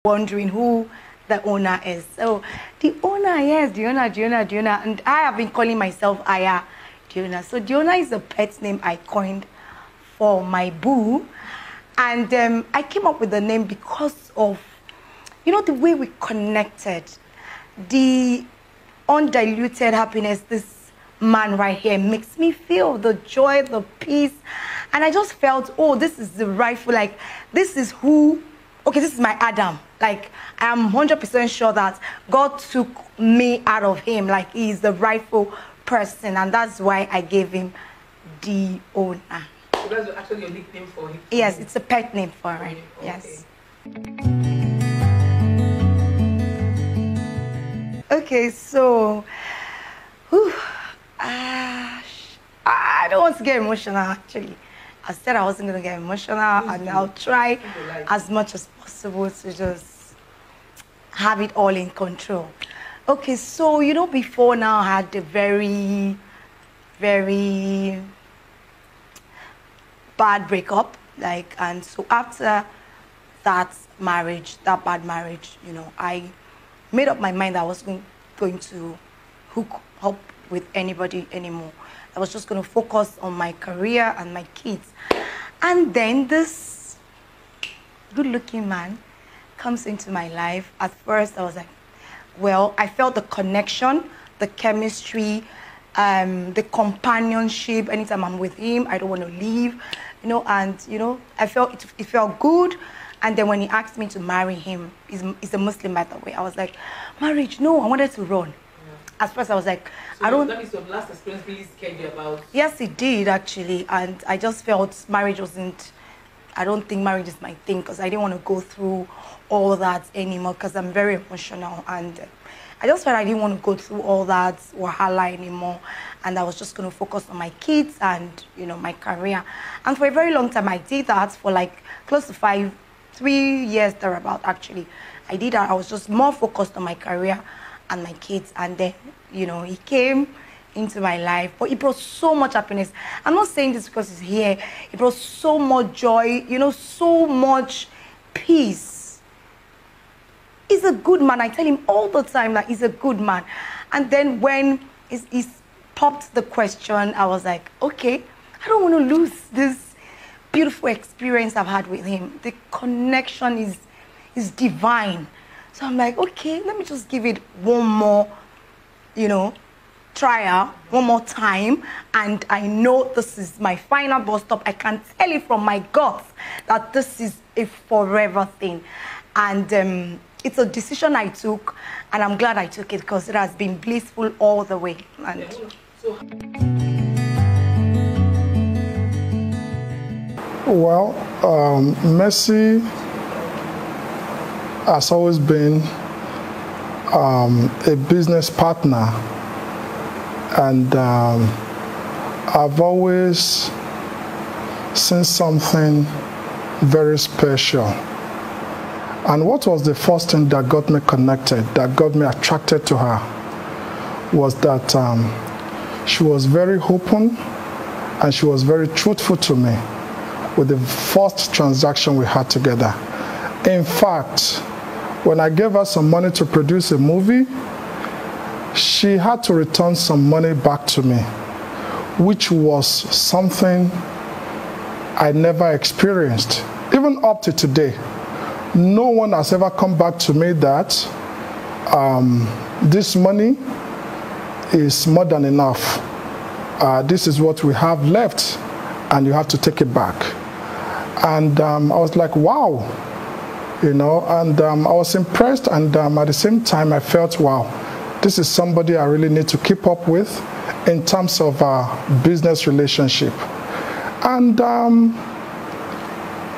wondering who the owner is. So the owner, yes, Diona, and I have been calling myself Aya Diona. So Diona is a pet name I coined for my boo, and I came up with the name because of, you know, the way we connected, the undiluted happiness this man right here makes me feel, the joy, the peace, and I just felt, oh, this is the rightful, like, this is who, okay, this is my Adam. Like, I'm 100% sure that God took me out of him, like he is the rightful person, and that's why I gave him the owner. So that's actually a nickname for him? Yes, it's a pet name for him, okay. Yes. Okay, so, I don't want to get emotional, actually. I said I wasn't going to get emotional, and I'll try as much as possible to just have it all in control. Okay, so, you know, before now I had a very, very bad breakup, like, and so after that marriage, that bad marriage, you know, I made up my mind that I wasn't going to hook up with anybody anymore. I was just going to focus on my career and my kids. And then this good-looking man comes into my life. At first, I was like, well, I felt the connection, the chemistry, the companionship. Anytime I'm with him, I don't want to leave, you know, and, you know, I felt it felt good. And then when he asked me to marry him, he's a Muslim, by the way, I was like, marriage, no, I wanted to run. At first, I was like, so I don't... That means your last experience really scared you about... Yes, it did, actually. And I just felt marriage wasn't... I don't think marriage is my thing, because I didn't want to go through all that anymore, because I'm very emotional. And I just felt I didn't want to go through all that wahala anymore. And I was just going to focus on my kids and, you know, my career. And for a very long time, I did that for like close to 3 years thereabout, actually. I did that. I was just more focused on my career and my kids, and then, you know, he came into my life, but he brought so much happiness. I'm not saying this because he's here. He brought so much joy, you know, so much peace. He's a good man. I tell him all the time that he's a good man. And then when he popped the question, I was like, okay, I don't want to lose this beautiful experience I've had with him. The connection is divine. So I'm like, okay, let me just give it one more, you know, trial, one more time. And I know this is my final bus stop. I can tell it from my guts that this is a forever thing. And it's a decision I took, and I'm glad I took it, because it has been blissful all the way. And well, Mercy has always been a business partner, and I've always seen something very special. And what was the first thing that got me connected, that got me attracted to her, was that she was very open and she was very truthful to me with the first transaction we had together. In fact, when I gave her some money to produce a movie, she had to return some money back to me, which was something I never experienced. Even up to today, no one has ever come back to me that this money is more than enough. This is what we have left, and you have to take it back. And I was like, wow. You know, and I was impressed, and at the same time I felt, wow, this is somebody I really need to keep up with in terms of our business relationship. And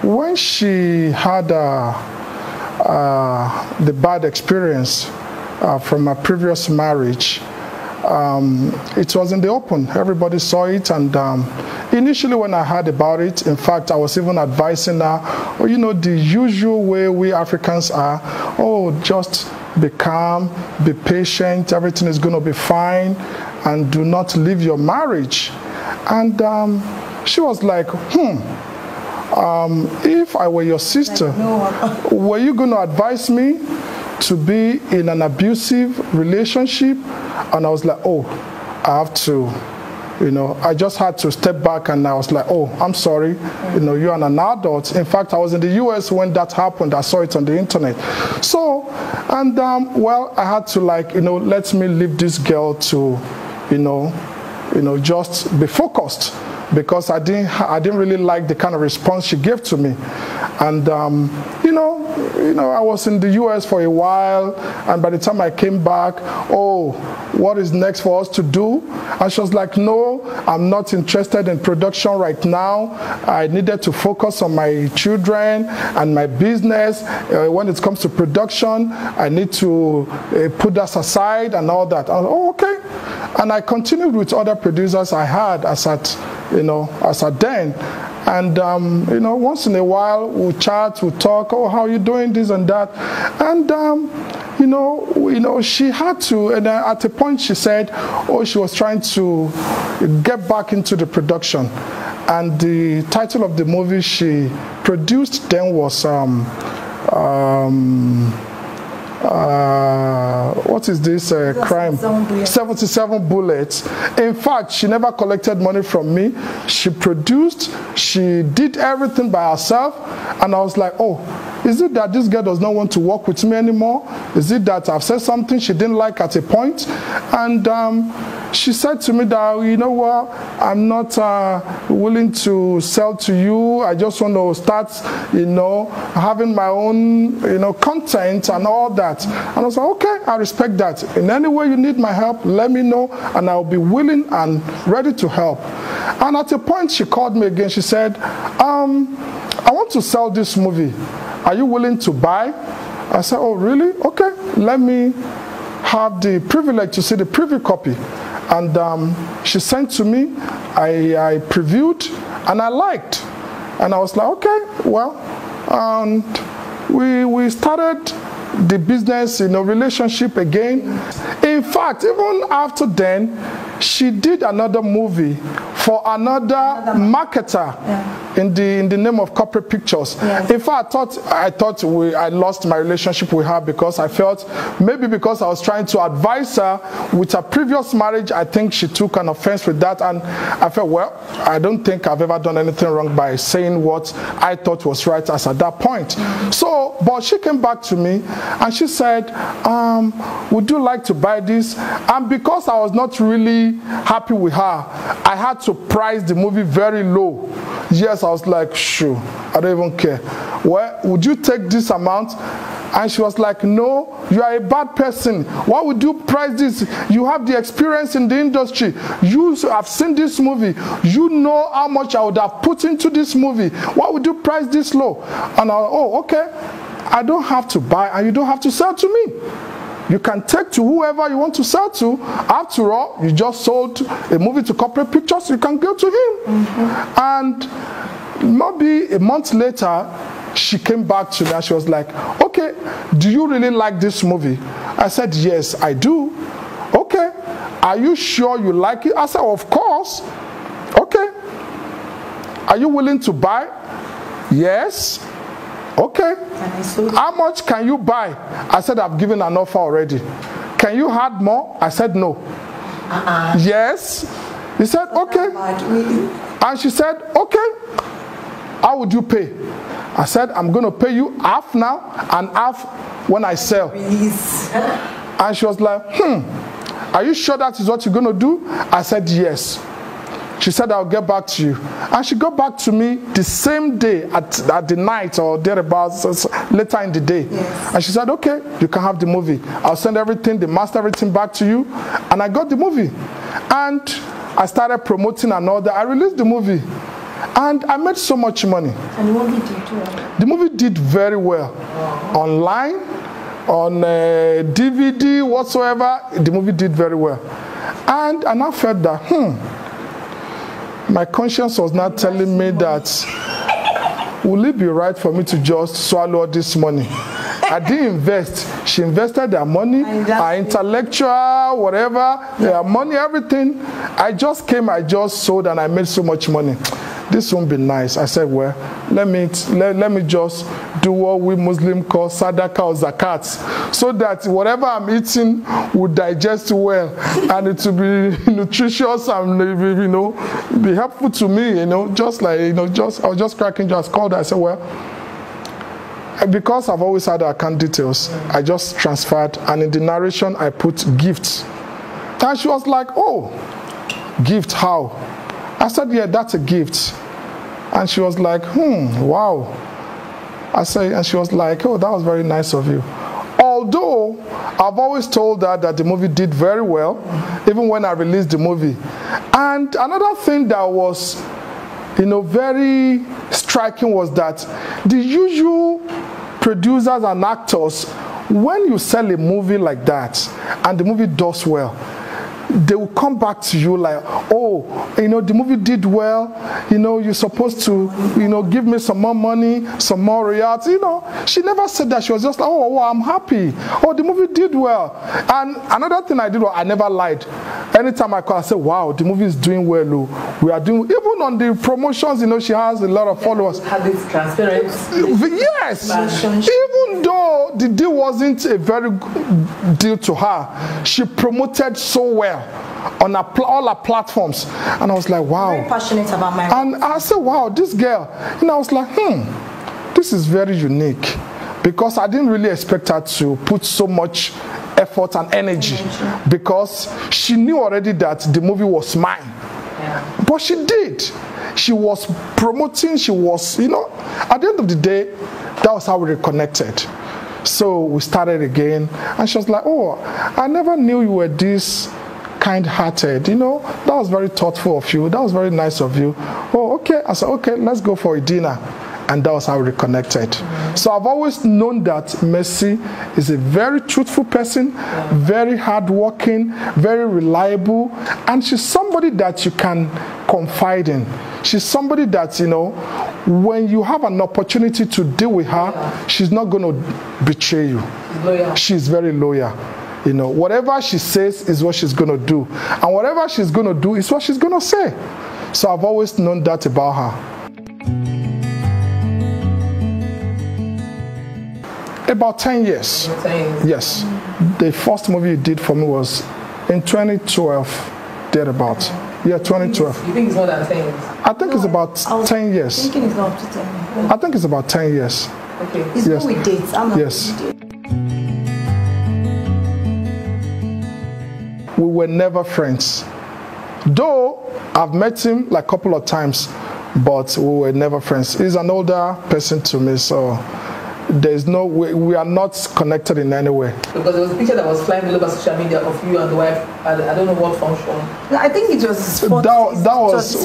when she had the bad experience from a previous marriage, it was in the open. Everybody saw it, and initially when I heard about it, in fact, I was even advising her, oh, you know, the usual way we Africans are, oh, just be calm, be patient, everything is going to be fine, and do not leave your marriage. And she was like, if I were your sister, were you going to advise me to be in an abusive relationship? And I was like, oh, I have to, you know, I just had to step back, and I was like, oh, I'm sorry, you know, you're an adult. In fact, I was in the US when that happened. I saw it on the internet. So, and well, I had to, like, you know, let me leave this girl to, you know, just be focused, because I didn't really like the kind of response she gave to me. And you know, I was in the US for a while, and by the time I came back, oh, what is next for us to do? And she was like, no, I'm not interested in production right now. I needed to focus on my children and my business. When it comes to production, I need to put that aside and all that. I was like, oh, okay. And I continued with other producers I had as at then. And you know, once in a while we'll chat, we'll talk, oh, how are you doing, this and that. And you know, she had to, and at a point she said, oh, she was trying to get back into the production. And the title of the movie she produced then was what is this crime? 77 Bullets. In fact, she never collected money from me. She produced, she did everything by herself, and I was like, oh, is it that this girl does not want to work with me anymore? Is it that I've said something she didn't like at a point? And she said to me that, you know what, I'm not willing to sell to you. I just want to start, you know, having my own, you know, content and all that. And I was like, okay, I respect that. In any way you need my help, let me know, and I'll be willing and ready to help. And at a point she called me again. She said, I want to sell this movie. Are you willing to buy? I said, oh, really? Okay, let me have the privilege to see the preview copy. And she sent to me, I previewed, and I liked. And I was like, okay, well, and we started the business, you know, relationship again. In fact, even after then, she did another movie for another marketer in the name of Corporate Pictures. Yes. In fact, I thought I lost my relationship with her, because I felt maybe because I was trying to advise her with her previous marriage, I think she took an offense with that, and I felt, well, I don't think I've ever done anything wrong by saying what I thought was right as at that point. So, but she came back to me and she said, would you like to buy this? And because I was not really happy with her, I had to price the movie very low. Yes, I was like, sure, I don't even care. Well, would you take this amount? And she was like, no, you are a bad person. Why would you price this? You have the experience in the industry. You have seen this movie. You know how much I would have put into this movie. Why would you price this low? And I was, oh, okay. I don't have to buy, and you don't have to sell to me. You can take to whoever you want to sell to. After all, you just sold a movie to Corporate Pictures, you can go to him. And maybe a month later, she came back to me and she was like, okay, do you really like this movie? I said, yes, I do. Okay, are you sure you like it? I said, of course. Okay. Are you willing to buy? Yes. Okay. How much can you buy? I said, I've given an offer already. Can you add more? I said, no. Yes. He said, okay. And she said, okay. How would you pay? I said, I'm going to pay you half now and half when I sell. And she was like, are you sure that is what you're going to do? I said, yes. She said, I'll get back to you. And she got back to me the same day at the night or thereabouts, later in the day. Yes. And she said, okay, you can have the movie. I'll send everything, the master everything back to you. And I got the movie. And I started promoting and all that. I released the movie. And I made so much money. And the movie did well? The movie did very well. Online, on DVD, whatsoever, the movie did very well. And I felt that, my conscience was not telling me that, will it be right for me to just swallow all this money? I didn't invest. She invested her money, her intellectual, whatever, her money, everything. I just came, I just sold, and I made so much money. this won't be nice. I said, well, let me just do what we Muslims call sadaqah or zakat, so that whatever I'm eating would digest well and it will be nutritious and, you know, be helpful to me, you know, just like, you know, I was just cracking, just called her. I said, well, because I've always had account details, I just transferred, and in the narration I put gifts. And she was like, oh, gift, how? I said, yeah, that's a gift. And she was like, wow. I said, and she was like, oh, that was very nice of you. Although I've always told her that the movie did very well, even when I released the movie. And another thing that was, you know, very striking was that the usual producers and actors, when you sell a movie like that and the movie does well, they will come back to you like, oh, you know, the movie did well, you know, you're supposed to, you know, give me some more money, some more royalties. You know, she never said that. She was just like, oh, I'm happy. Oh, the movie did well. And another thing I did was I never lied. Anytime I call, I say, wow, the movie is doing well. Oh. We are doing, even on the promotions, you know, she has a lot of followers. Have this transparency. Yes. Even though the deal wasn't a very good deal to her, she promoted so well on all our platforms, and I was like, wow. Very passionate about my. And I said, wow, this girl. And I was like, this is very unique, because I didn't really expect her to put so much effort and energy, because she knew already that the movie was mine. Yeah. But she did. She was promoting. She was, you know. At the end of the day, that was how we reconnected. So we started again, and she was like, oh, I never knew you were this kind-hearted, you know. That was very thoughtful of you. That was very nice of you. Oh, okay. I said, okay, let's go for a dinner. And that was how we reconnected. So I've always known that Mercy is a very truthful person, very hardworking, very reliable, and she's somebody that you can confide in. She's somebody that, you know, when you have an opportunity to deal with her, she's not going to betray you. She's very loyal. You know, whatever she says is what she's going to do. And whatever she's going to do is what she's going to say. So I've always known that about her. About 10 years. 10 years. Yes. The first movie you did for me was in 2012, thereabout. Yeah, 2012. You think it's more than 10 years? I think it's about 10 years. Thinking it's not up to 10 years. I think it's about 10 years. Okay. It's yes. With dates. I'm not yes. We were never friends. Though I've met him like a couple of times, but we were never friends. He's an older person to me, so there's no way, we are not connected in any way. Because there was a picture that was flying all over social media of you and the wife. I don't know what function. I think it was his that was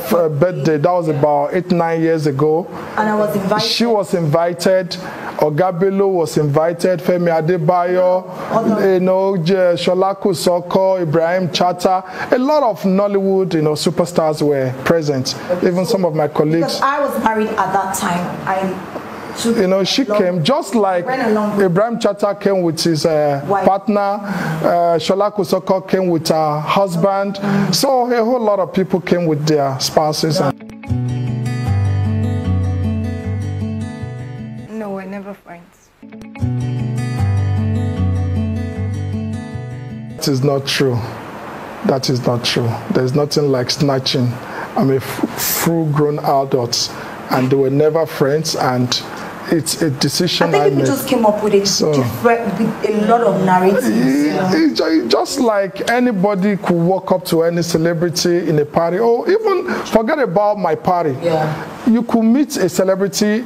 for a birthday. That was about 8-9 years ago. And I was invited. She was invited. Ogabelo was invited. Femi Adebayo, you know, Shola Kusoko, Ibrahim Chata. A lot of Nollywood, you know, superstars were present. Okay, even some of my colleagues. Because I was married at that time. You know, she came just like Ibrahim Chata came with his partner, Shola Kusoko came with her husband. So a whole lot of people came with their spouses. No, we're never friends. That is not true. That is not true. There's nothing like snatching. I'm a full-grown adult, and they were never friends, and it's a decision I think you just came up with a lot of narratives. It's just like anybody could walk up to any celebrity in a party, or even forget about my party. Yeah. You could meet a celebrity,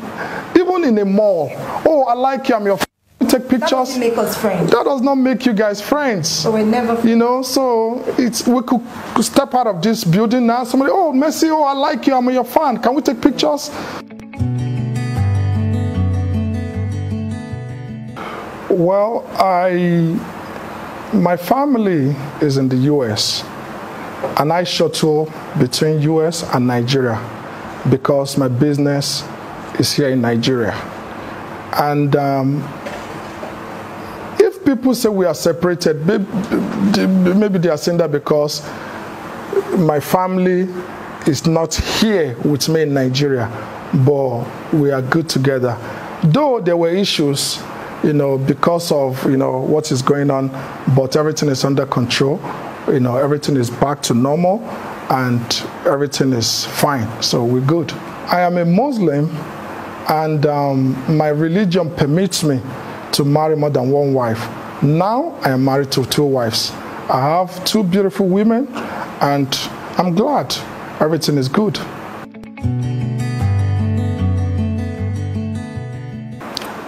even in a mall. Oh, I like you, I'm your friend. Take pictures. That doesn't make us friends. That does not make you guys friends. So we're never friends. You know, so we could step out of this building now. Somebody, oh, Mercy, oh, I like you, I'm your fan. Can we take pictures? Well, my family is in the US, and I shuttle between US and Nigeria because my business is here in Nigeria. And if people say we are separated, maybe they are saying that because my family is not here with me in Nigeria, but we are good together. Though there were issues, because of, what is going on, but everything is under control. Everything is back to normal and everything is fine. So we're good. I am a Muslim, and my religion permits me to marry more than one wife. Now I am married to 2 wives. I have 2 beautiful women, and I'm glad everything is good.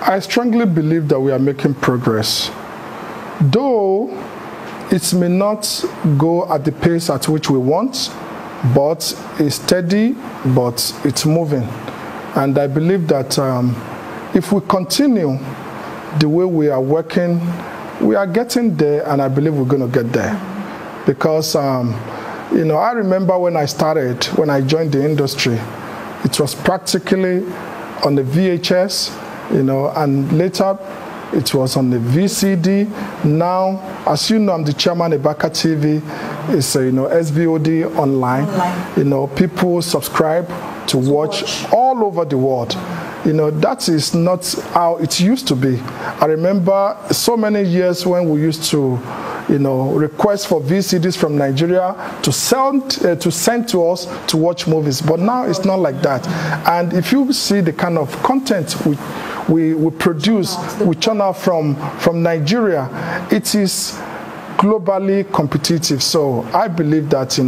I strongly believe that we are making progress. Though it may not go at the pace at which we want, but it's steady, but it's moving. And I believe that if we continue the way we are working, we are getting there, and I believe we're going to get there. Because, I remember when I joined the industry, it was practically on the VHS, and later it was on the VCD. Now, as you know, I'm the chairman of Ibaka TV. It's SVOD online. People subscribe to watch all over the world. That is not how it used to be. I remember so many years when we used to, request for VCDs from Nigeria to send to us to watch movies. But now it's not like that. And if you see the kind of content we produce, we churn out from Nigeria, it is globally competitive. So I believe that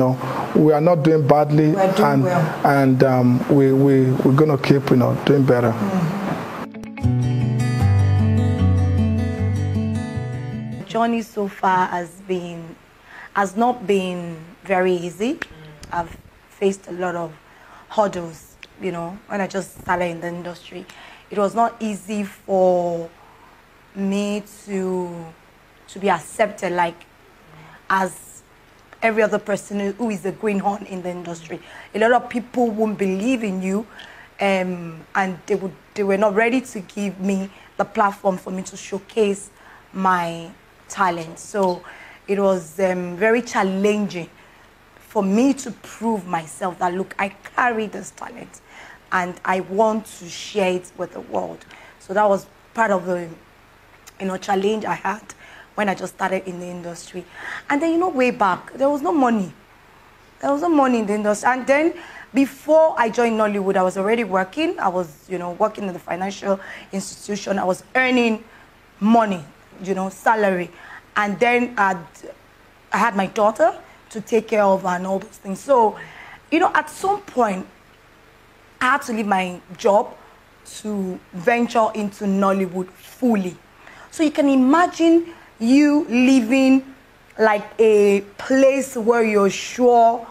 we are not doing badly, and we're going to keep doing better. The journey so far has not been very easy. I've faced a lot of hurdles. When I just started in the industry, it was not easy for me to be accepted as every other person who is a greenhorn in the industry. A lot of people won't believe in you, and they were not ready to give me the platform for me to showcase my talent. So it was very challenging for me to prove myself that, look, I carry this talent and I want to share it with the world. So that was part of the challenge I had when I just started in the industry. And then, way back, there was no money. There was no money in the industry. And then before I joined Nollywood, I was already working. I was, working in the financial institution. I was earning money, salary. And then I had my daughter to take care of and all those things. So, at some point, I had to leave my job to venture into Nollywood fully. So you can imagine you living like a place where you're sure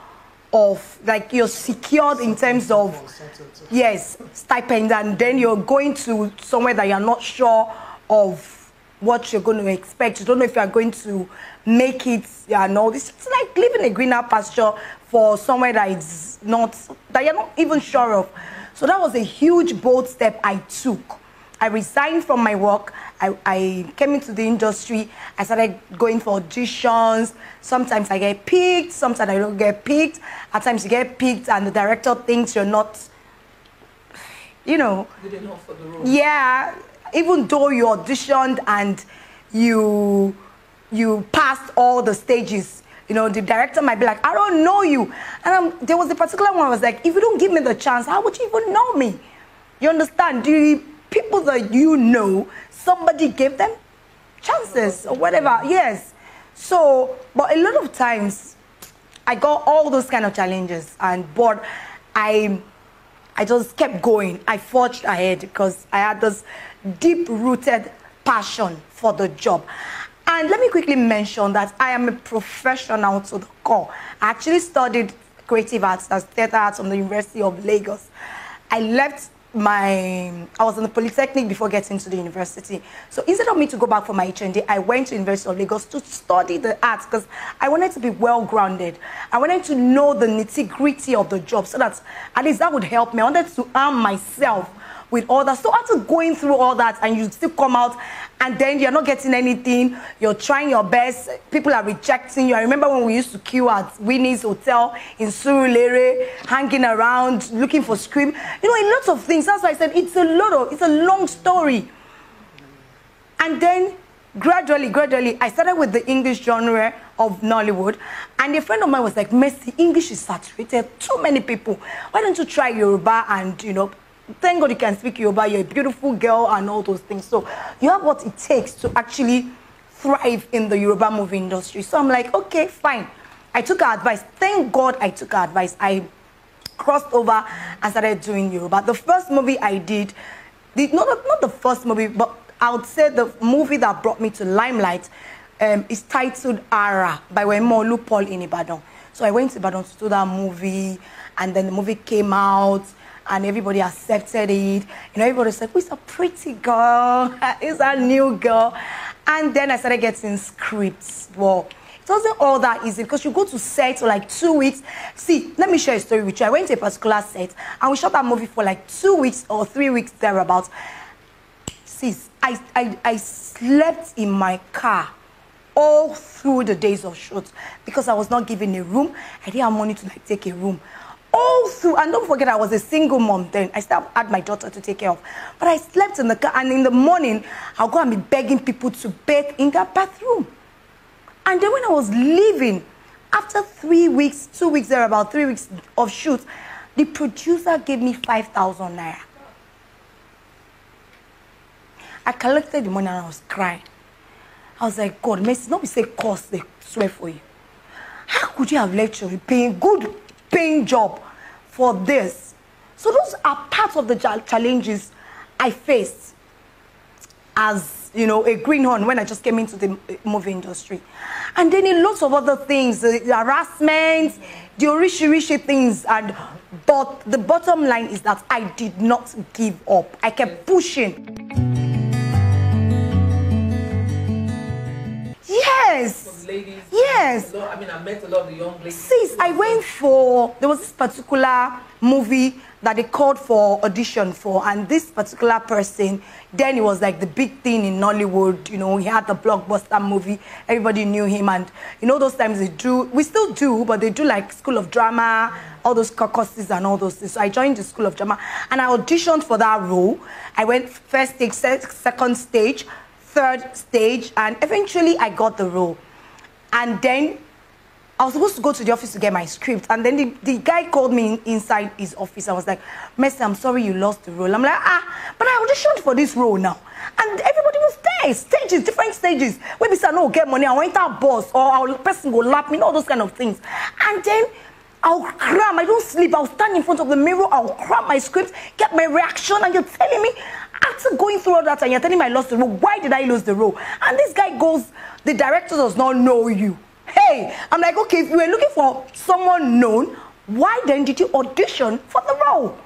of, you're secured in terms of, yes, stipend, and then you're going to somewhere that you're not sure of what you're going to expect. You don't know if you're going to make it, it's like living a greener pasture for somewhere that you're not even sure of. So that was a huge, bold step I took. I resigned from my work. I came into the industry. I started going for auditions. Sometimes I get picked, sometimes I don't get picked. At times you get picked and the director thinks you're not, Good enough for the role. Yeah, even though you auditioned and you passed all the stages, the director might be like, I don't know you. And there was a particular one I was like, if you don't give me the chance, how would you even know me? You understand? The people that somebody gave them chances or whatever. Yes. So, but a lot of times I got all those kind of challenges, but I just kept going. I forged ahead because I had this deep-rooted passion for the job. And let me quickly mention that I am a professional to the core. I actually studied creative arts, that's theater arts, from the University of Lagos. I was in the Polytechnic before getting to the university. So instead of me to go back for my HND, I went to University of Lagos to study the arts because I wanted to be well-grounded. I wanted to know the nitty-gritty of the job so that at least that would help me. I wanted to arm myself with all that. So after going through all that and you still come out and then you're not getting anything, you're trying your best, people are rejecting you. I remember when we used to queue at Winnie's Hotel in Surulere, hanging around, looking for script. You know, a lot of things. That's why I said it's a long story. And then gradually, I started with the English genre of Nollywood. And a friend of mine was like, Mercy, English is saturated. Too many people. Why don't you try Yoruba and, you know, thank God you can speak Yoruba. You're a beautiful girl and all those things. So you have what it takes to actually thrive in the Yoruba movie industry. So I'm like, okay, fine. I took her advice. Thank God I took her advice. I crossed over and started doing Yoruba. The first movie I did, not the first movie, but I would say the movie that brought me to limelight is titled Ara by Wemolu Paul in Ibadan. So I went to Ibadan to do that movie, and then the movie came out, and everybody accepted it. You know, everybody said, "Who's a pretty girl? Is a new girl?" And then I started getting scripts. Well, it wasn't all that easy because you go to set for like 2 weeks. See, let me share a story with you. I went to a particular set, and we shot that movie for like 2 weeks or 3 weeks thereabouts. Sis, I slept in my car all through the days of shoot because I was not given a room. I didn't have money to like take a room. All through, and don't forget I was a single mom then. I still had my daughter to take care of. But I slept in the car, and in the morning, I'll go and be begging people to bathe in their bathroom. And then when I was leaving, after 3 weeks, 2 weeks there, about 3 weeks of shoot, the producer gave me 5,000 naira. I collected the money and I was crying. I was like, God, Mercy, not be say cost, they swear for you. How could you have left your good paying job for this? So those are parts of the challenges I faced as, you know, a greenhorn when I just came into the movie industry. And then in lots of other things, the harassment, the rishi things, but the bottom line is that I did not give up. I kept pushing. Yes. Ladies, yes. I mean, I met a lot of the young ladies. Sis, I went for, there was this particular movie that they called for audition for, and this particular person, then it was like the big thing in Nollywood. You know, he had the blockbuster movie. Everybody knew him, and you know, those times they do, we still do, but they do like School of Drama, all those caucuses and all those things. So I joined the School of Drama, and I auditioned for that role. I went first stage, second stage, third stage, and eventually I got the role. And then I was supposed to go to the office to get my script, and then the guy called me inside his office. I was like, Mercy, I'm sorry you lost the role. I'm like, but I auditioned for this role now. And everybody was there, stages, different stages. When we said, no, get money, I want our boss, or our person go lap me, all those kind of things. And then I'll cram, I don't sleep, I'll stand in front of the mirror, I'll cram my script, get my reaction, and you're telling me, after going through all that, and you're telling me I lost the role, why did I lose the role? And this guy goes, the director does not know you. Hey, I'm like, okay, if you were looking for someone known, why then did you audition for the role?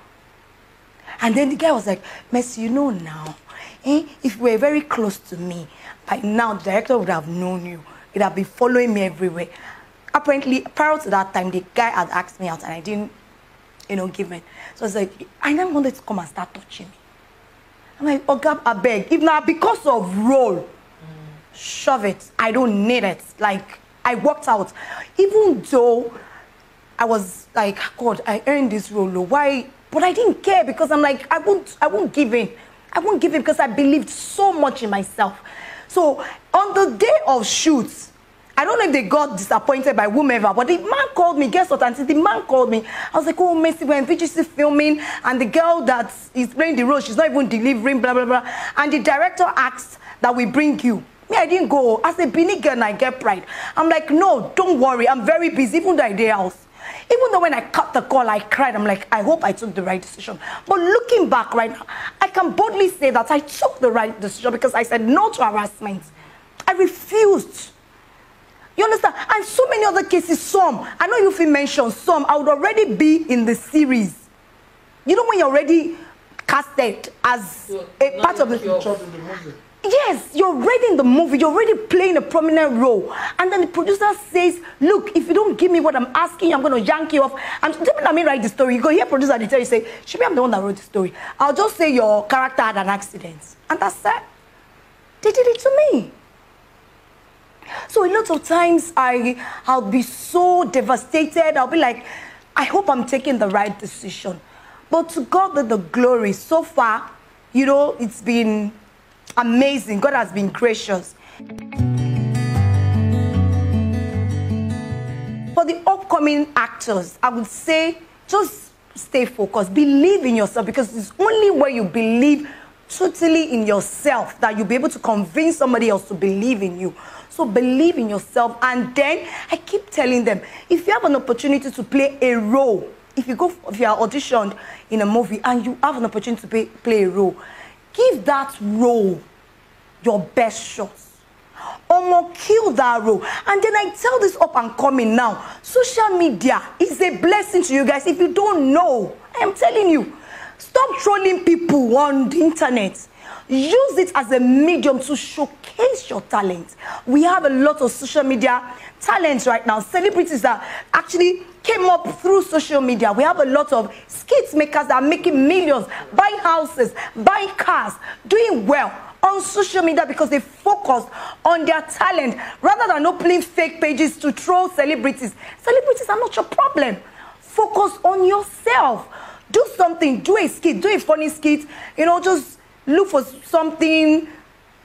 And then the guy was like, Mercy, you know now, if you were very close to me, by now the director would have known you. He'd have been following me everywhere. Apparently, prior to that time, the guy had asked me out and I didn't, you know, give it. So I was like, I never wanted to come and start touching me. I'm like, oh God, I beg. If not because of role, shove it. I don't need it. Like, I walked out. Even though I was like, God, I earned this role. Why? But I didn't care because I'm like, I won't give in. I won't give in because I believed so much in myself. So on the day of shoots, I don't know if they got disappointed by whomever, but the man called me. Guess what, Auntie? The man called me. I was like, oh, Mercy, we're in VGC filming, and the girl that is playing the role, she's not even delivering, blah, blah, blah. And the director asked that we bring you. Me, I didn't go. As a Benin girl, I get pride. I'm like, no, don't worry. I'm very busy, even though I did house. Even though when I cut the call, I cried. I'm like, I hope I took the right decision. But looking back right now, I can boldly say that I took the right decision because I said no to harassment. I refused. You understand? And so many other cases, some, I know if you mentioned some, I would already be in the series. You know when you're already casted as a part of the... Yes, you're already in the movie, you're already playing a prominent role. And then the producer says, look, if you don't give me what I'm asking, I'm going to yank you off. And let me write the story. You go hear producer, they tell you, say, should be I'm the one that wrote the story. I'll just say your character had an accident. And that's it. They did it to me. So a lot of times I'll be so devastated. I'll be like, I hope I'm taking the right decision. But to God be the glory. So far, you know, it's been amazing. God has been gracious. For the upcoming actors, I would say just stay focused. Believe in yourself, because it's only when you believe totally in yourself that you'll be able to convince somebody else to believe in you. So believe in yourself. And then I keep telling them, if you have an opportunity to play a role, if you are auditioned in a movie and you have an opportunity to play a role, give that role your best shot. Almost kill that role. And then I tell this up and coming now, social media is a blessing to you guys. If you don't know, I am telling you, stop trolling people on the internet. Use it as a medium to showcase your talent. We have a lot of social media talents right now. Celebrities that actually came up through social media. We have a lot of skit makers that are making millions, buying houses, buying cars, doing well on social media because they focus on their talent rather than opening fake pages to troll celebrities. Celebrities are not your problem. Focus on yourself. Do something. Do a skit. Do a funny skit. You know, just look for something,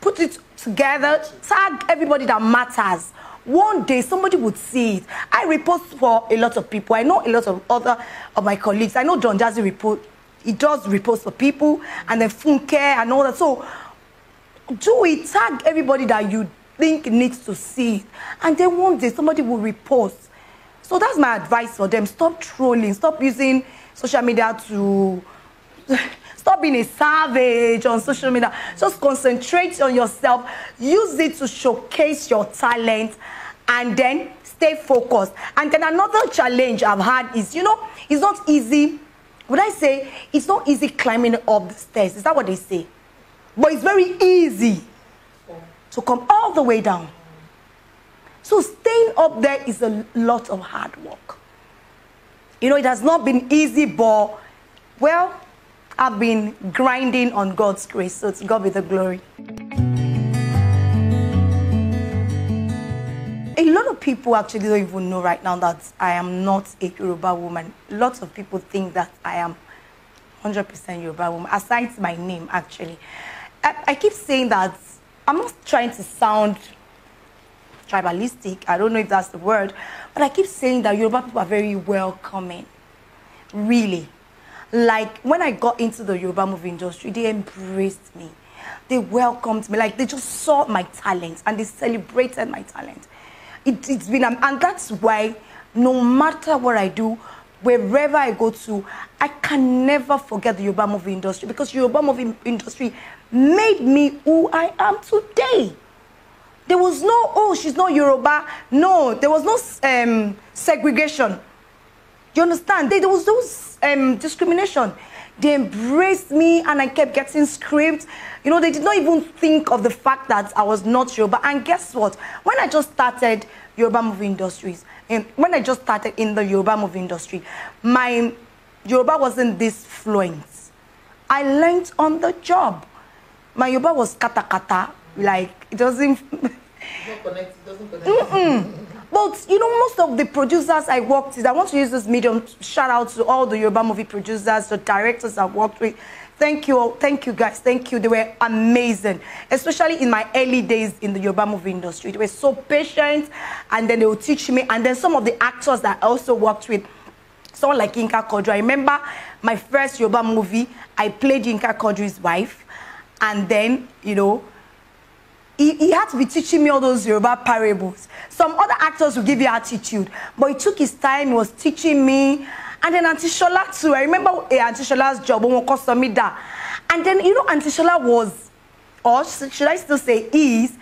put it together, tag everybody that matters. One day, somebody would see it. I repost for a lot of people. I know a lot of other of my colleagues. I know John Jazzy repost. He does repost for people, and then Funke and all that. So, do it. Tag everybody that you think needs to see it. And then one day, somebody will repost. So, that's my advice for them. Stop trolling. Stop using social media to... Stop being a savage on social media. Just concentrate on yourself. Use it to showcase your talent and then stay focused. And then another challenge I've had is, you know, it's not easy. Would I say it's not easy climbing up the stairs? Is that what they say? But it's very easy to come all the way down. So staying up there is a lot of hard work. You know, it has not been easy, but, well, I've been grinding on God's grace, so to God be the glory. A lot of people actually don't even know right now that I am not a Yoruba woman. Lots of people think that I am 100% Yoruba woman, aside my name, actually. I keep saying that I'm not trying to sound tribalistic. I don't know if that's the word, but I keep saying that Yoruba people are very welcoming. Really. Like, when I got into the Yoruba movie industry, they embraced me. They welcomed me. Like, they just saw my talent and they celebrated my talent. It's been, and that's why no matter what I do, wherever I go to, I can never forget the Yoruba movie industry, because Yoruba movie industry made me who I am today. There was no, oh, she's not Yoruba. No, there was no segregation. You understand? There was those discrimination. They embraced me and I kept getting scripts. You know, they did not even think of the fact that I was not Yoruba. And guess what? When I just started Yoruba movie industries, and when I just started in the Yoruba movie industry, my Yoruba wasn't this fluent. I learned on the job. My Yoruba was kata kata, like it doesn't... It doesn't connect. But, you know, most of the producers I worked with, I want to use this medium to shout out to all the Yoruba movie producers, the directors I've worked with. Thank you guys, thank you. They were amazing, especially in my early days in the Yoruba movie industry. They were so patient, and then they would teach me. And then some of the actors that I also worked with, someone like Yinka Kodri. I remember my first Yoruba movie, I played Yinka Kodri's wife, and then, you know, he had to be teaching me all those Yoruba parables. Some other actors will give you attitude, but he took his time, he was teaching me. And then Auntie Shola too. I remember Auntie Shola's job, and then, you know, Auntie Shola was, or should I still say is,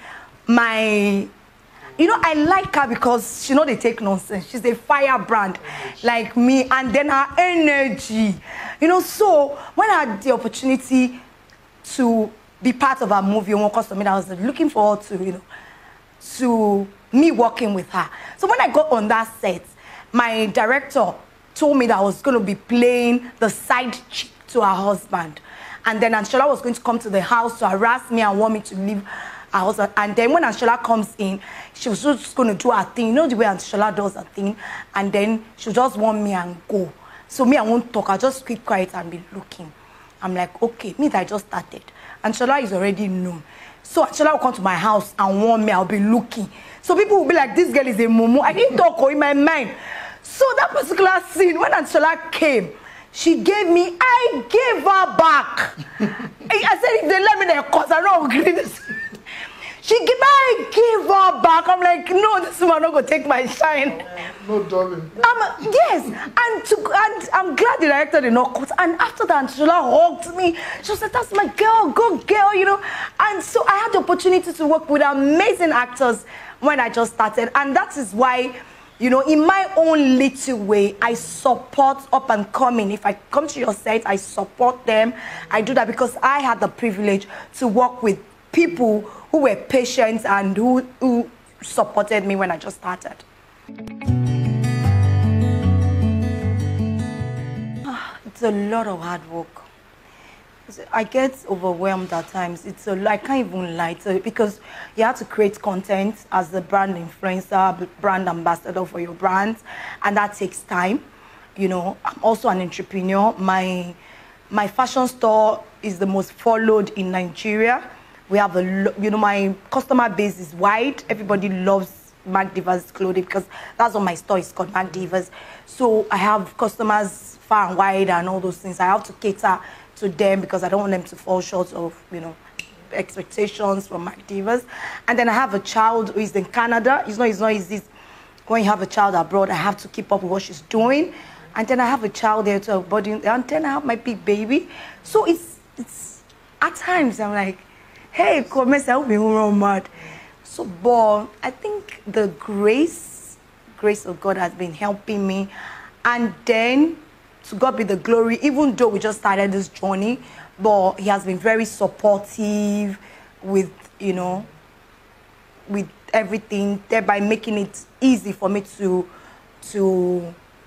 my, you know, I like her because she know they take nonsense. She's a firebrand like me, and then her energy. You know, so when I had the opportunity to be part of her movie. I was looking forward to, you know, to me working with her. So when I got on that set, my director told me that I was going to be playing the side chick to her husband. And then Anshola was going to come to the house to harass me and want me to leave her husband. And then when Anshola comes in, she was just going to do her thing. You know the way Anshola does her thing? And then she just want me and go. So me, I won't talk. I just keep quiet and be looking. I'm like, okay, me, I just started. Anshola is already known. So Anshola will come to my house and warn me. I'll be looking. So people will be like, this girl is a mumu. I didn't talk in my mind. So that particular scene, when Anshola came, she gave me, I gave her back. I said, if they let me there, cause I don't agree this. I gave her back. I'm like, no, this woman not gonna take my shine. No, darling. Yes, and I'm glad the director did not cut. And after that, Anshola hugged me. She said, that's my girl, go girl, you know. And so I had the opportunity to work with amazing actors when I just started. And that is why, you know, in my own little way, I support up and coming. If I come to your set, I support them. I do that because I had the privilege to work with people who were patient and who supported me when I just started. It's a lot of hard work. I get overwhelmed at times. I can't even lie to it because you have to create content as the brand influencer, brand ambassador for your brand, and that takes time. You know, I'm also an entrepreneur. My fashion store is the most followed in Nigeria. We have you know, my customer base is wide. Everybody loves Mac Divas clothing because that's what my store is called, Mac Divas. So I have customers far and wide and all those things. I have to cater to them because I don't want them to fall short of, you know, expectations from Mac Divas. And then I have a child who is in Canada. It's not easy when you have a child abroad. I have to keep up with what she's doing. And then I have a child there to body, and then I have my big baby. So it's at times I'm like, hey, come and help me run mad. So, but I think the grace of God has been helping me. And then, to God be the glory, even though we just started this journey, but he has been very supportive with, you know, with everything, thereby making it easy for me to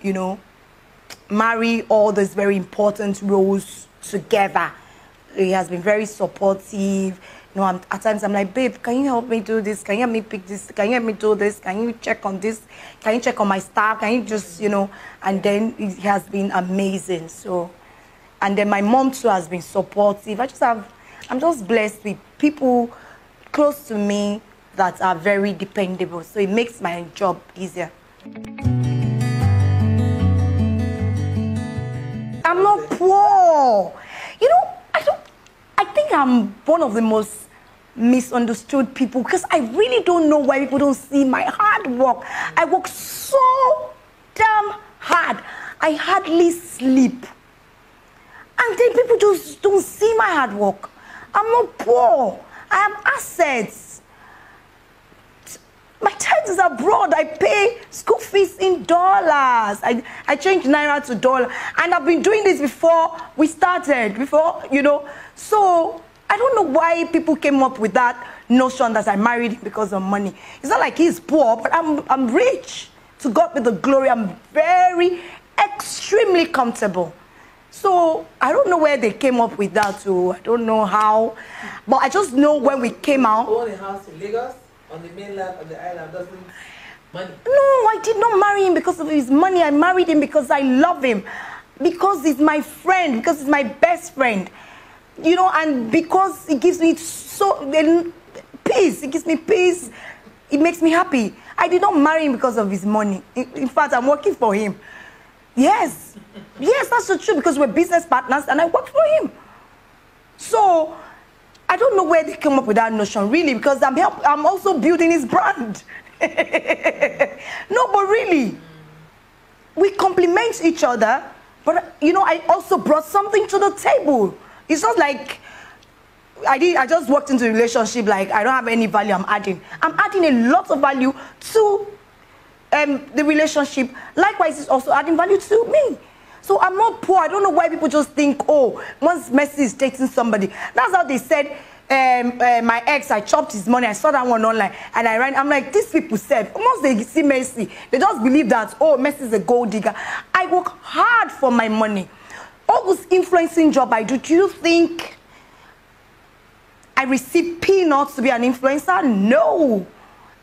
you know, marry all these very important roles together. He has been very supportive. You know, at times I'm like, babe, can you help me do this? Can you help me pick this? Can you help me do this? Can you check on this? Can you check on my staff? Can you just, you know? And then it has been amazing. So, and then my mom too has been supportive. I'm just blessed with people close to me that are very dependable. So it makes my job easier. I'm not poor. You know, I think I'm one of the most misunderstood people because I really don't know why people don't see my hard work. I work so damn hard. I hardly sleep. And then people just don't see my hard work. I'm not poor. I have assets. My child is abroad. I pay school fees in dollars. I change naira to dollar. And I've been doing this before we started, you know. So I don't know why people came up with that notion that I married him because of money. It's not like he's poor, but I'm rich. To God be the glory. I'm very, extremely comfortable. So I don't know where they came up with that too. I don't know how. But I just know when we came out. You own a house in Lagos? On the mainland of the island, doesn't money? No, I did not marry him because of his money. I married him because I love him. Because he's my friend. Because he's my best friend. You know, and because it gives me peace. It gives me peace. It makes me happy. I did not marry him because of his money. In fact, I'm working for him. Yes. Yes, that's the truth because we're business partners and I work for him. So I don't know where they came up with that notion, really, because I'm also building his brand. No, but really, we complement each other. But, you know, I also brought something to the table. It's not like I just walked into a relationship like I don't have any value I'm adding. I'm adding a lot of value to the relationship. Likewise, it's also adding value to me. So I'm not poor. I don't know why people just think, oh, once Messi is dating somebody. That's how they said my ex, I chopped his money. I saw that one online and I ran. I'm like, these people said, once they see Mercy, they just believe that, oh, Mercy is a gold digger. I work hard for my money. All this influencing job I do you think I receive peanuts to be an influencer? No.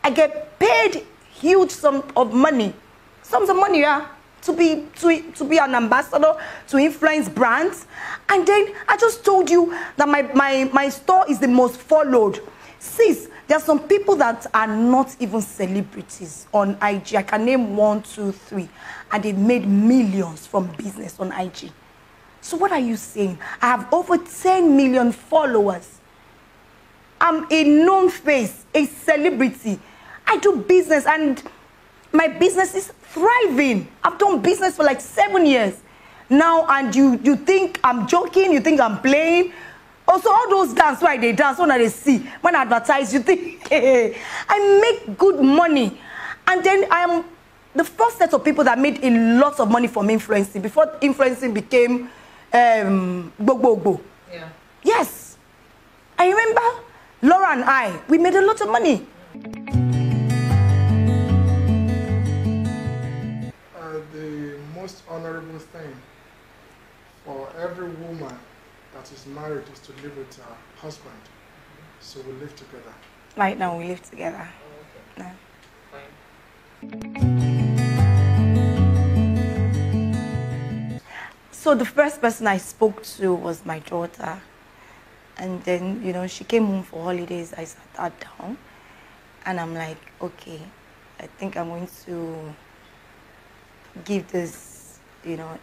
I get paid huge sums of money. Sums of money, yeah. To be an ambassador, to influence brands. And then I just told you that my store is the most followed. Sis, there are some people that are not even celebrities on IG. I can name 1, 2, 3. And they've made millions from business on IG. So what are you saying? I have over 10 million followers. I'm a known face, a celebrity. I do business and my business is thriving. I've done business for like 7 years now, and you think I'm joking? You think I'm playing? Also, all those dance, why they dance, when they see, when I advertise, you think, hey, I make good money. And then I am the first set of people that made a lot of money from influencing, before influencing became go. Yeah. Yes. I remember Laura and I, we made a lot of money. The most honorable thing for every woman that is married is to live with her husband. So we live together. Right now we live together. Oh, okay. No. Fine. So the first person I spoke to was my daughter. And then, you know, she came home for holidays. I sat her down. And I'm like, okay, I think I'm going to give this, you know,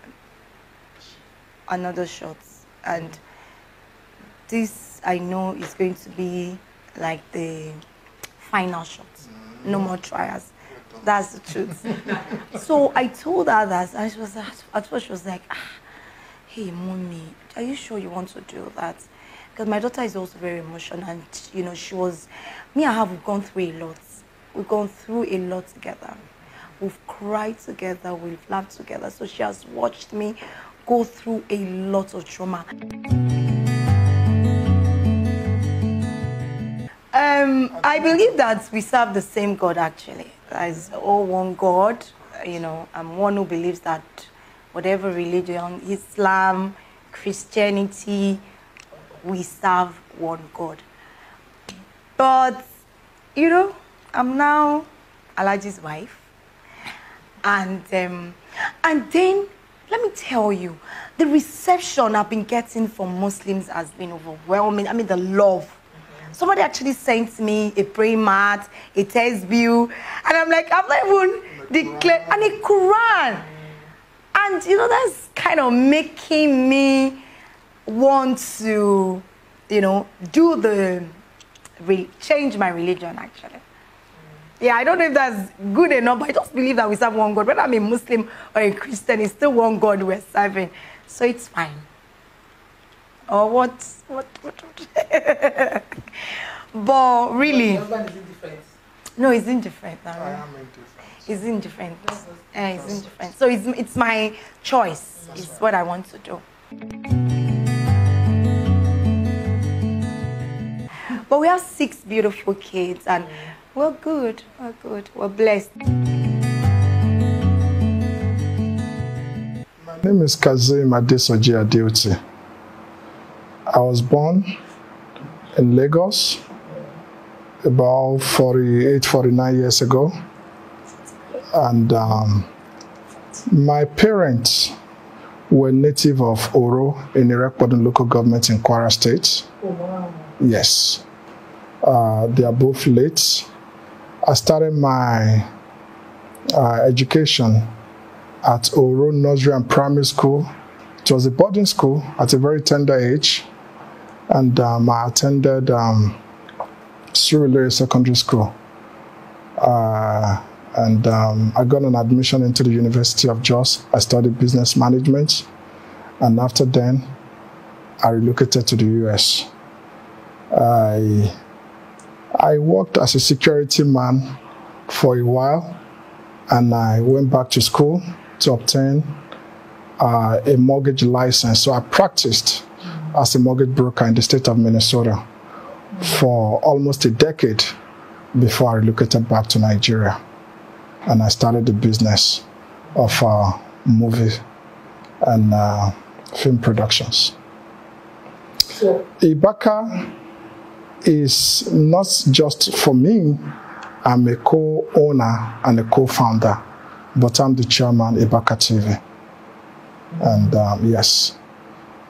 another shot. And this, I know, is going to be like the final shot. No more trials. That's the truth. So I told her that, and she was, at first she was like, hey, mommy, are you sure you want to do that? Because my daughter is also very emotional, and, you know, she was, me and her, we've gone through a lot. We've gone through a lot together. We've cried together, we've laughed together. So she has watched me go through a lot of trauma. I believe that we serve the same God, actually. As all one God. You know, I'm one who believes that whatever religion, Islam, Christianity, we serve one God. But, you know, I'm now Alhaji's wife. And then, let me tell you, the reception I've been getting from Muslims has been overwhelming. I mean, the love. Somebody actually sent me a prayer mat, a test view, and I'm like, I've not even declared, and a Quran. And, you know, that's kind of making me want to, you know, change my religion, actually. Yeah, I don't know if that's good enough, but I just believe that we serve one God. Whether I'm a Muslim or a Christian, it's still one God we're serving. So it's fine. Or what? But really... Your husband is indifferent. No, it's indifferent. I am indifferent. It's indifferent. It's indifferent. So it's my choice. It's what I want to do. But we have 6 beautiful kids, and we're good. We're good. We're blessed. My name is Kazeem Adesoji Adeoti. I was born in Lagos about 49 years ago. And my parents were native of Oro in Irekpodun local government in Kwara State. Oh, wow. Yes. They are both late. I started my education at Oro Nursery and Primary School. It was a boarding school at a very tender age. And I attended Surulere Secondary School. And I got an admission into the University of Jos. I studied business management. And after then, I relocated to the US. I worked as a security man for a while, and I went back to school to obtain a mortgage license. So I practiced as a mortgage broker in the state of Minnesota. for almost a decade before I relocated back to Nigeria. And I started the business of movie and film productions. So, Ibaka is not just for me. I'm a co-owner and a co-founder, but I'm the chairman of Ibaka TV. And yes,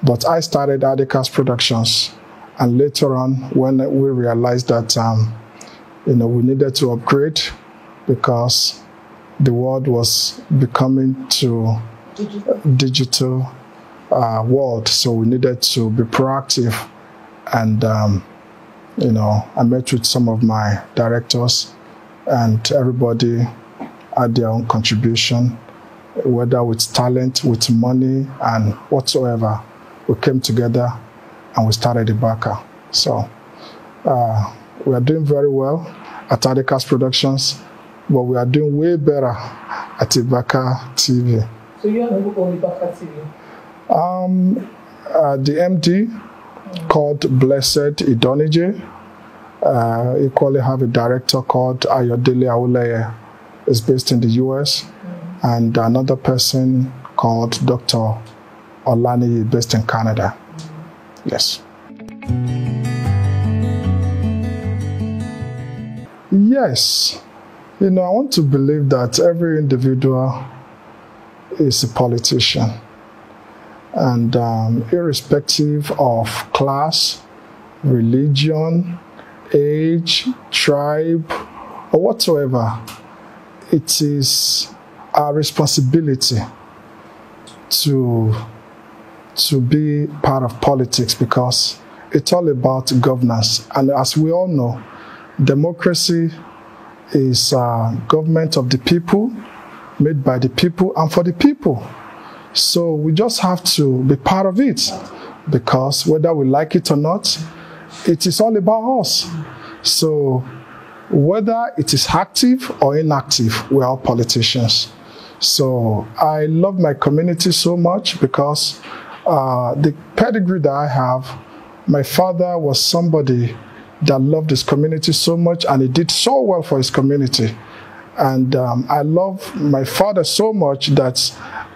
but I started Adicas Productions, and later on, when we realized that we needed to upgrade because the world was becoming to digital world, so we needed to be proactive. And I met with some of my directors, and everybody had their own contribution, whether with talent, with money, and whatsoever. We came together and we started Ibaka. So we are doing very well at Adicas Productions, but we are doing way better at Ibaka TV. So you are who own Ibaka TV? The MD called Blessed Idonije. Equally have a director called Ayodele Auleye, is based in the US, and another person called Dr. Olani, based in Canada. Yes. Yes. I want to believe that every individual is a politician. And irrespective of class, religion, age, tribe, or whatsoever, it is our responsibility to be part of politics, because it's all about governance. And as we all know, democracy is government of the people, made by the people and for the people. So we just have to be part of it, because whether we like it or not, it is all about us. So whether it is active or inactive, we are all politicians. So I love my community so much, because the pedigree that I have, my father was somebody that loved his community so much, and he did so well for his community. And I love my father so much that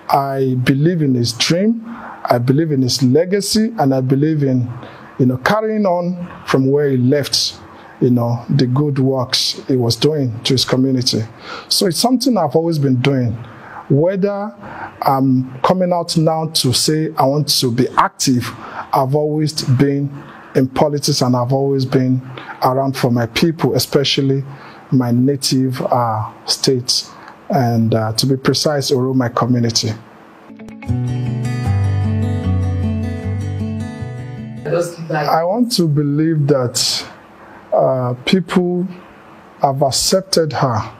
I believe in his dream, I believe in his legacy, and I believe in carrying on from where he left, the good works he was doing to his community. So it's something I've always been doing. Whether I'm coming out now to say I want to be active, I've always been in politics, and I've always been around for my people, especially my native states, and to be precise, around my community. I want to believe that people have accepted her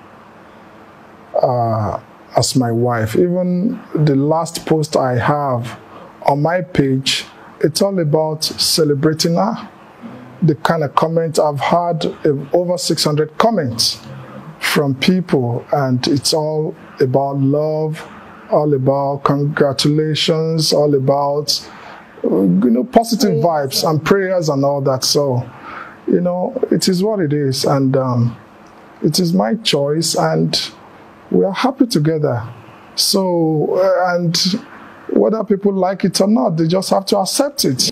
as my wife. Even the last post I have on my page, it's all about celebrating her. The kind of comment I've had, over 600 comments from people, and it's all about love, all about congratulations, all about positive vibes and prayers and all that. So it is what it is, and it is my choice, and we are happy together. So and whether people like it or not, they just have to accept it.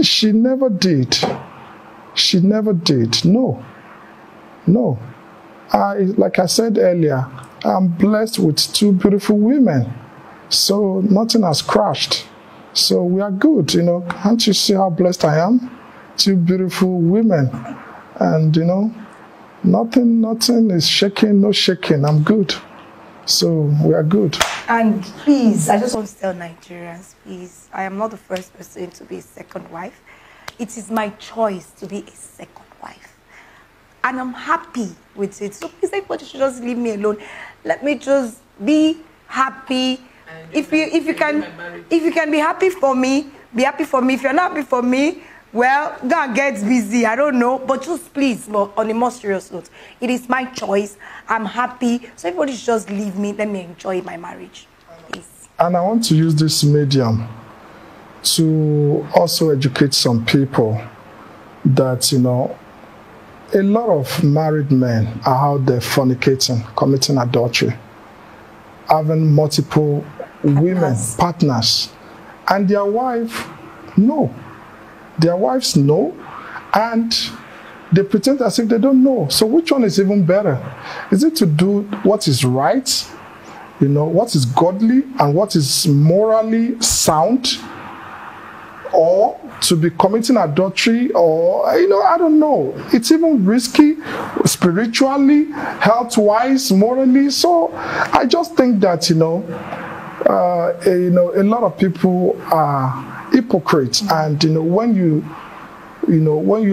She never did. She never did. No. Like I said earlier, I'm blessed with two beautiful women. So nothing has crashed. So we are good, Can't you see how blessed I am? Two beautiful women. And, nothing is shaking, no shaking. I'm good. So we are good. And please, I just want to tell Nigerians, please, I am not the first person to be a second wife. It is my choice to be a second wife. And I'm happy with it. So please, everybody should just leave me alone. Let me just be happy. If you can be happy for me, be happy for me. If you're not happy for me, well, go and get busy. I don't know. But just please, on a more serious note, it is my choice. I'm happy. So everybody should just leave me. Let me enjoy my marriage. Please. And I want to use this medium to also educate some people that, you know, a lot of married men are out there fornicating, committing adultery, having multiple women, partners, and their wives know, and they pretend as if they don't know. So which one is even better? Is it to do what is right, you know, what is godly and what is morally sound, or to be committing adultery, or, you know, I don't know. It's even risky spiritually, health-wise, morally. So I just think that, you know, a lot of people are hypocrites, and, you know, when you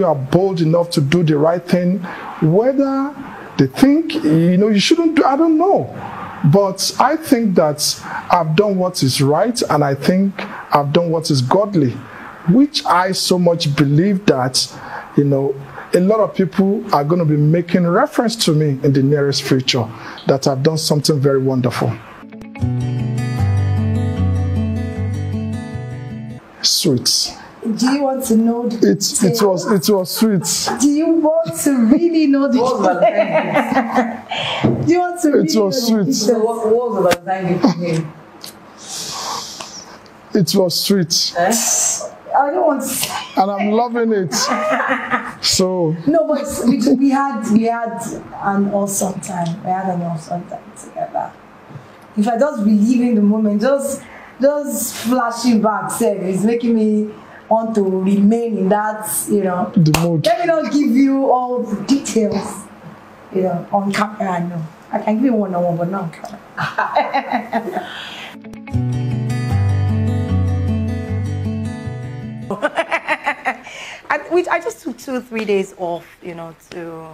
are bold enough to do the right thing, whether they think, you know, you shouldn't do, I don't know. But I think that I've done what is right, and I think I've done what is godly, which I so much believe that, you know, a lot of people are going to be making reference to me in the nearest future, that I've done something very wonderful. Sweet. Do you want to know the details? It was sweet. Do you want to really know the details? Do you want to really know the details? What was the Valentine gift for him? It was sweet. I don't want to say. And I'm loving it. So no, but we had an awesome time. We had an awesome time together. If I just believe in the moment, just flashing back, it's making me want to remain in that, you know, the mood. Let me not give you all the details, you know, on camera. No, I can give you one-on-one, but not on camera. I just took 2 or 3 days off, you know, to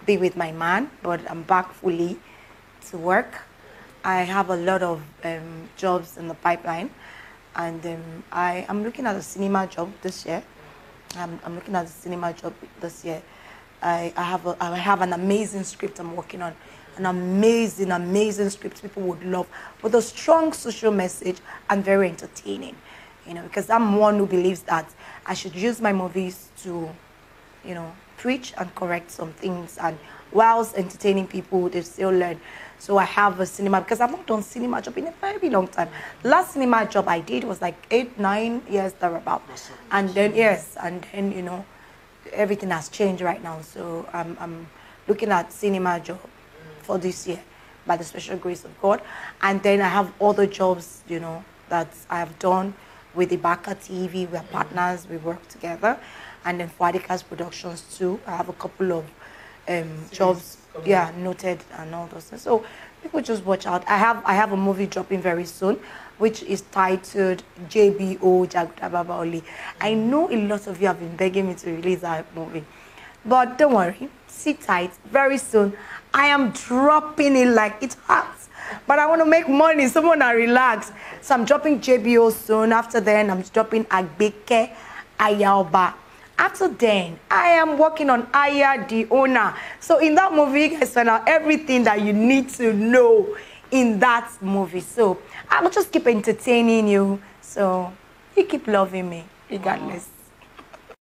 be with my man, but I'm back fully to work. I have a lot of jobs in the pipeline, and I'm looking at a cinema job this year. I'm looking at a cinema job this year. I have an amazing script I'm working on, an amazing script people would love, with a strong social message and very entertaining. You know, because I'm one who believes that I should use my movies to, you know, preach and correct some things, and whilst entertaining people, they still learn. So I have a cinema, because I've not done cinema job in a very long time. The last cinema job I did was like 8-9 years thereabout, and then you know, everything has changed right now. So I'm looking at cinema job for this year by the special grace of God, and then I have other jobs, you know, that I have done with the Baka TV. We are partners, we work together, and then for Adika's Productions too. I have a couple of jobs, yeah, noted and all those things. So people just watch out. I have a movie dropping very soon, which is titled JBO Jaguda Babaoli. I know a lot of you have been begging me to release that movie, but don't worry, sit tight. Very soon, I am dropping it like it's hot. But I want to make money, so I want to relax. So I'm dropping JBO soon. After then, I'm dropping AIGBE, AIGBE. After then, I am working on Aya the Owner. So in that movie, you guys find out everything that you need to know in that movie. So I will just keep entertaining you. So you keep loving me, regardless.